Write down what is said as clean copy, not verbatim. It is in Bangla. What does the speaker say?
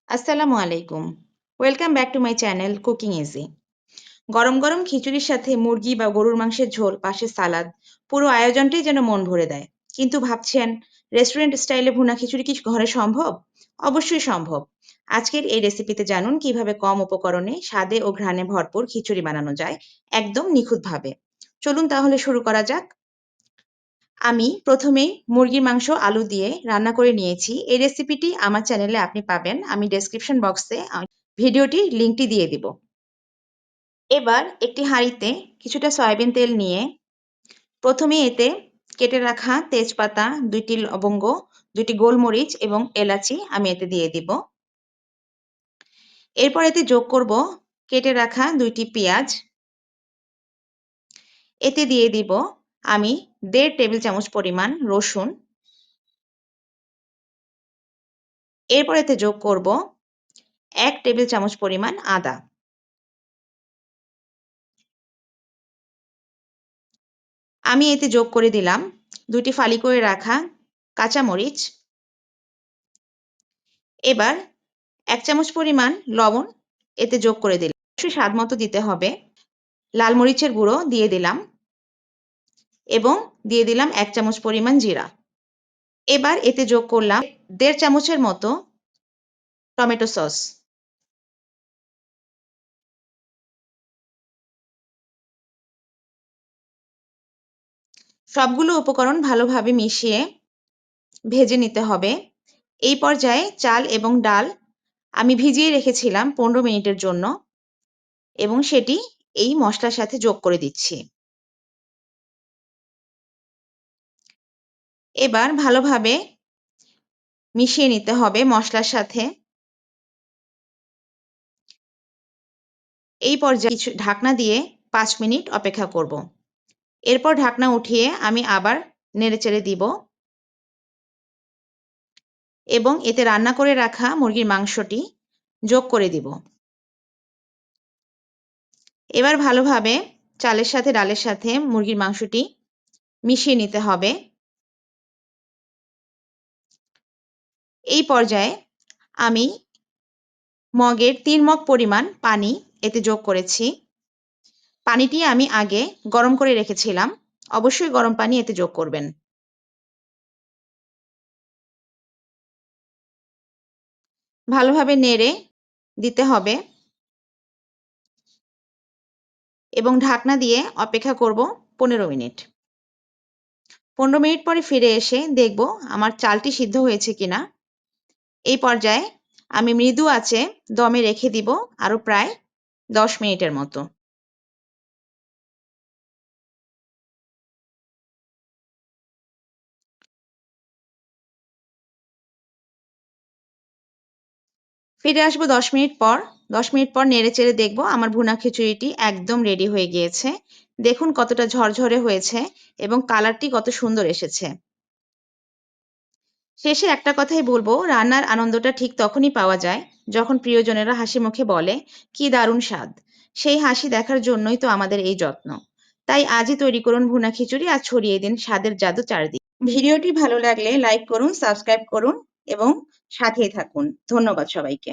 আসসালামু আলাইকুম। Welcome back to my channel cooking easy. গরম গরম খিচুড়ির সাথে মুরগি বা গরুর মাংসের ঝোল, পাশে সালাদ, পুরো আয়োজনটাই যেন মন ভরে দেয়। কিন্তু ভাবছেন, রেস্টুরেন্ট স্টাইলে ভুনা খিচুড়ি কি ঘরে সম্ভব? অবশ্যই সম্ভব। আজকের এই রেসিপিতে জানুন কিভাবে কম উপকরণে স্বাদে ও ঘ্রাণে ভরপুর খিচুড়ি বানানো যায়, একদম নিখুঁতভাবে। চলুন তাহলে শুরু করা যাক। আমি প্রথমেই মুরগির মাংস আলু দিয়ে রান্না করে নিয়েছি। এই রেসিপিটি আমার চ্যানেলে আপনি পাবেন। আমি ডেসক্রিপশন বক্সে ভিডিওটির লিঙ্কটি দিয়ে দিব। এবার একটি হাঁড়িতে কিছুটা সয়াবিন তেল নিয়ে প্রথমে এতে কেটে রাখা তেজপাতা, ২টি লবঙ্গ, ২টি গোলমরিচ এবং এলাচি আমি এতে দিয়ে দিব। এরপর এতে যোগ করব কেটে রাখা ২টি পেঁয়াজ। এতে দিয়ে দিব আমি ১.৫ টেবিল চামচ পরিমাণ রসুন। এরপর এতে যোগ করব ১ টেবিল চামচ পরিমাণ আদা। আমি এতে যোগ করে দিলাম ২টি ফালি করে রাখা কাঁচামরিচ। এবার ১ চামচ পরিমাণ লবণ এতে যোগ করে দিলাম। অবশ্যই স্বাদ মতো দিতে হবে। লাল মরিচের গুঁড়ো দিয়ে দিলাম এবং দিয়ে দিলাম ১ চামচ পরিমাণ জিরা। এবার এতে যোগ করলাম ১.৫ চামচের মতো টমেটো সস। সবগুলো উপকরণ ভালোভাবে মিশিয়ে ভেজে নিতে হবে। এই পর্যায়ে চাল এবং ডাল আমি ভিজিয়ে রেখেছিলাম ১৫ মিনিটের জন্য এবং সেটি এই মসলার সাথে যোগ করে দিচ্ছি। এবার ভালোভাবে মিশিয়ে নিতে হবে মসলার সাথে। এই পর্যায়ে কিছু ঢাকনা দিয়ে ৫ মিনিট অপেক্ষা করব। এরপর ঢাকনা উঠিয়ে আমি আবার নেড়েচেড়ে দিব এবং এতে রান্না করে রাখা মুরগির মাংসটি যোগ করে দিব। এবার ভালোভাবে চালের সাথে ডালের সাথে মুরগির মাংসটি মিশিয়ে নিতে হবে। এই পর্যায়ে আমি মগের ৩ মগ পরিমাণ পানি এতে যোগ করেছি। পানিটি আমি আগে গরম করে রেখেছিলাম। অবশ্যই গরম পানি এতে যোগ করবেন। ভালোভাবে নেড়ে দিতে হবে এবং ঢাকনা দিয়ে অপেক্ষা করব ১৫ মিনিট। ১৫ মিনিট পরে ফিরে এসে দেখব আমার চালটি সিদ্ধ হয়েছে কিনা। এই পর্যায়ে আমি মৃদু আঁচে দমে রেখে দিব আরও প্রায় ১০ মিনিটের মতো। ফিরে আসবো ১০ মিনিট পর। ১০ মিনিট পর নেড়েচেড়ে দেখব আমার ভুনা খিচুড়িটি একদম রেডি হয়ে গিয়েছে। দেখুন কতটা ঝরঝরে হয়েছে এবং কালারটি কত সুন্দর এসেছে। শেষে একটা কথাই বলবো, রান্নার আনন্দটা ঠিক তখনই পাওয়া যায় যখন প্রিয়জনেরা হাসি মুখে বলে, কি দারুণ স্বাদ। সেই হাসি দেখার জন্যই তো আমাদের এই যত্ন। তাই আজই তৈরি করুন ভুনা খিচুড়ি আর ছড়িয়ে দিন স্বাদের জাদু চারদিকে। ভিডিওটি ভালো লাগলে লাইক করুন, সাবস্ক্রাইব করুন এবং সাথেই থাকুন। ধন্যবাদ সবাইকে।